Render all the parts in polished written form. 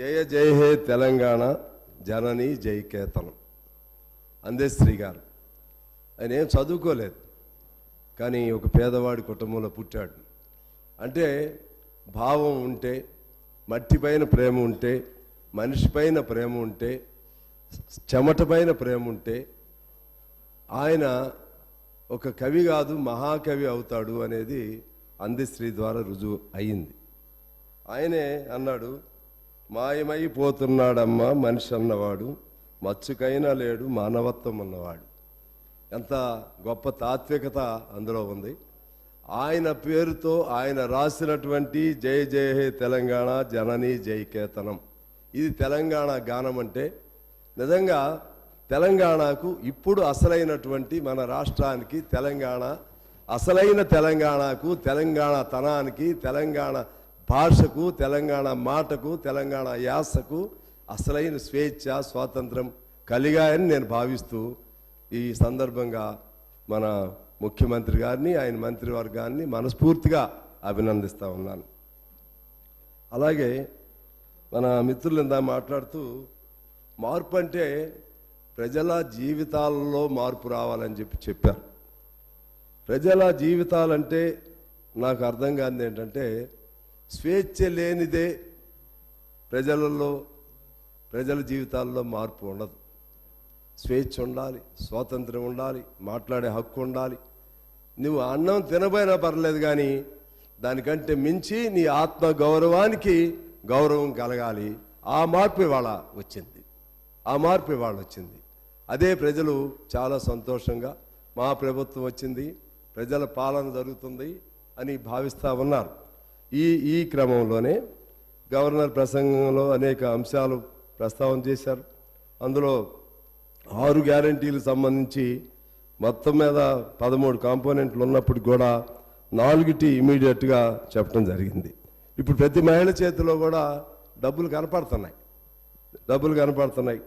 జయ జయ హే తెలంగాణ జనని జయకేతనం అందశ్రీ గారు. ఆయన ఏం చదువుకోలేదు, కానీ ఒక పేదవాడి కుటుంబంలో పుట్టాడు. అంటే భావం ఉంటే, మట్టిపైన ప్రేమ ఉంటే, మనిషిపైన ప్రేమ ఉంటే, చెమటపైన ప్రేమ ఉంటే ఆయన ఒక కవి కాదు మహాకవి అవుతాడు అనేది అందశ్రీ ద్వారా రుజువు అయింది. ఆయనే అన్నాడు, మాయమైపోతున్నాడమ్మా మనిషి అన్నవాడు, మచ్చుకైనా లేడు మానవత్వం అన్నవాడు. ఎంత గొప్ప తాత్వికత అందులో ఉంది. ఆయన పేరుతో ఆయన రాసినటువంటి జయ జయ హే తెలంగాణ జనని జయకేతనం, ఇది తెలంగాణ గానం. అంటే నిజంగా తెలంగాణకు ఇప్పుడు అసలైనటువంటి మన రాష్ట్రానికి తెలంగాణ అసలైన తెలంగాణకు, తెలంగాణ తనానికి, తెలంగాణ భాషకు, తెలంగాణ మాటకు, తెలంగాణ యాసకు అసలైన స్వేచ్ఛ స్వాతంత్రం కలిగాయని నేను భావిస్తూ ఈ సందర్భంగా మన ముఖ్యమంత్రి గారిని, ఆయన మంత్రివర్గాన్ని మనస్ఫూర్తిగా అభినందిస్తూ ఉన్నాను. అలాగే మన మిత్రులు ఇందా మాట్లాడుతూ మార్పు అంటే ప్రజల జీవితాలలో మార్పు రావాలని చెప్పారు. ప్రజల జీవితాలంటే నాకు అర్థం కానిది ఏంటంటే, స్వేచ్ఛ లేనిదే ప్రజల జీవితాల్లో మార్పు ఉండదు. స్వేచ్ఛ ఉండాలి, స్వాతంత్రం ఉండాలి, మాట్లాడే హక్కు ఉండాలి. నువ్వు అన్నం తినబోయినా పర్లేదు, కానీ దానికంటే మించి నీ ఆత్మ గౌరవానికి గౌరవం కలగాలి. ఆ మార్పు ఇవాళ వచ్చింది. అదే ప్రజలు చాలా సంతోషంగా మా ప్రభుత్వం వచ్చింది, ప్రజల పాలన జరుగుతుంది అని భావిస్తూ ఉన్నారు. ఈ క్రమంలోనే గవర్నర్ ప్రసంగంలో అనేక అంశాలు ప్రస్తావన చేశారు. అందులో 6 గ్యారంటీలకు సంబంధించి మొత్తం మీద 13 కాంపోనెంట్లు ఉన్నప్పుడు కూడా 4టి ఇమీడియట్గా చెప్పడం జరిగింది. ఇప్పుడు ప్రతి మహిళ చేతిలో కూడా డబ్బులు కనపడుతున్నాయి.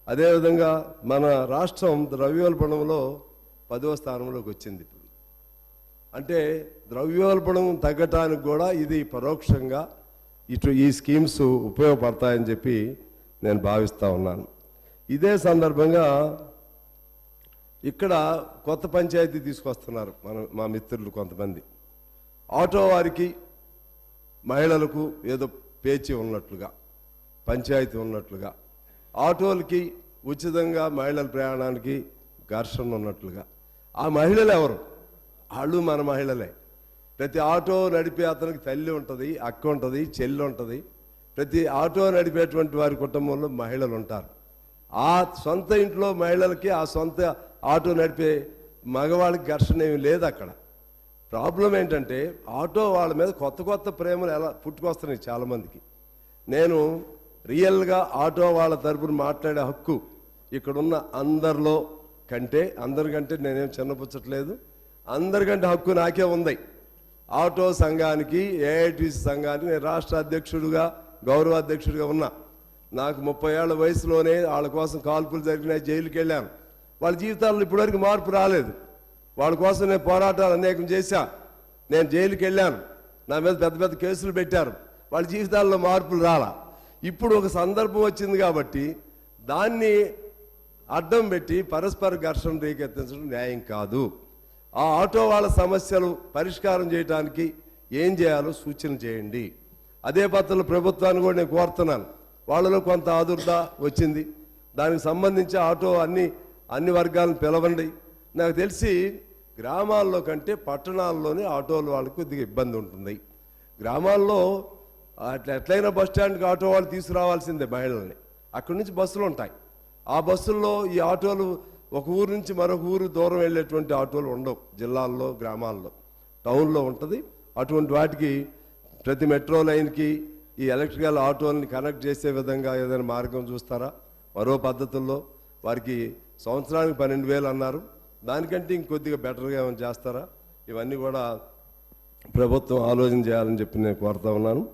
అదేవిధంగా మన రాష్ట్రం ద్రవ్యోల్బణంలో 10వ స్థానంలోకి వచ్చింది. ఇప్పుడు అంటే ద్రవ్యోల్బణం తగ్గటానికి కూడా ఇది పరోక్షంగా ఈ స్కీమ్స్ ఉపయోగపడతాయని చెప్పి నేను భావిస్తూ ఉన్నాను. ఇదే సందర్భంగా ఇక్కడ కొత్త పంచాయతీ తీసుకొస్తున్నారు మా మిత్రులు కొంతమంది. ఆటో వారికి, మహిళలకు ఏదో పేచీ ఉన్నట్లుగా, పంచాయతీ ఉన్నట్లుగా, ఆటోలకి ఉచితంగా మహిళల ప్రయాణానికి ఘర్షణ ఉన్నట్లుగా. ఆ మహిళలు ఎవరు? వాళ్ళు మన మహిళలే. ప్రతి ఆటో నడిపే అతనికి తల్లి ఉంటుంది, అక్క ఉంటుంది, చెల్లి ఉంటుంది. ప్రతి ఆటో నడిపేటువంటి వారి కుటుంబంలో మహిళలు ఉంటారు. ఆ సొంత ఇంట్లో మహిళలకి, ఆ సొంత ఆటో నడిపే మగవాళ్ళకి ఘర్షణ ఏమి లేదు అక్కడ. ప్రాబ్లం ఏంటంటే ఆటో వాళ్ళ మీద కొత్త ప్రేమలు ఎలా పుట్టుకొస్తున్నాయి చాలామందికి. నేను రియల్గా ఆటో వాళ్ళ తరపున మాట్లాడే హక్కు ఇక్కడున్న అందరికంటే నేనేం చిన్నపుచ్చట్లేదు, అందరికంటే హక్కు నాకే ఉంది. ఆటో సంఘానికి, ఏఐటీసీ సంఘానికి నేను రాష్ట్ర అధ్యక్షుడిగా, గౌరవ అధ్యక్షుడిగా ఉన్నా. నాకు 30 ఏళ్ల వయసులోనే వాళ్ళ కోసం కాల్పులు జరిగినాయి, జైలుకి వెళ్ళాను. వాళ్ళ జీవితాల్లో ఇప్పటివరకు మార్పు రాలేదు. వాళ్ళ కోసం నేను పోరాటాలు అనేకం చేశా. నేను జైలుకి వెళ్ళాను, నా మీద పెద్ద కేసులు పెట్టారు. వాళ్ళ జీవితాల్లో మార్పులు రాలా. ఇప్పుడు ఒక సందర్భం వచ్చింది కాబట్టి దాన్ని అడ్డం పెట్టి పరస్పర ఘర్షణ రేకెత్తించడం న్యాయం కాదు. ఆ ఆటో వాళ్ళ సమస్యలు పరిష్కారం చేయడానికి ఏం చేయాలో సూచన చేయండి. అదే పద్ధతిలో ప్రభుత్వాన్ని కూడా నేను కోరుతున్నాను. వాళ్ళలో కొంత ఆదుర్ద వచ్చింది, దానికి సంబంధించి ఆటో అన్ని వర్గాలను పిలవండి. నాకు తెలిసి గ్రామాల్లో కంటే పట్టణాల్లోనే ఆటోలు వాళ్ళకి కొద్దిగా ఇబ్బంది ఉంటుంది. గ్రామాల్లో ఎట్లయినా బస్ స్టాండ్కి ఆటో వాళ్ళు తీసుకురావాల్సిందే మహిళల్ని. అక్కడి నుంచి బస్సులు ఉంటాయి. ఆ బస్సుల్లో ఈ ఆటోలు ఒక ఊరు నుంచి మరొక ఊరు దూరం వెళ్ళేటువంటి ఆటోలు ఉండవు. జిల్లాల్లో, గ్రామాల్లో, టౌన్లో ఉంటుంది. అటువంటి వాటికి ప్రతి మెట్రో లైన్కి ఈ ఎలక్ట్రికల్ ఆటోలని కనెక్ట్ చేసే విధంగా ఏదైనా మార్గం చూస్తారా? మరో పద్ధతుల్లో వారికి సంవత్సరానికి 12,000 అన్నారు, దానికంటే ఇంకొద్దిగా బెటర్గా ఏమైనా చేస్తారా? ఇవన్నీ కూడా ప్రభుత్వం ఆలోచన చేయాలని చెప్పి నేను కోరుతా ఉన్నాను.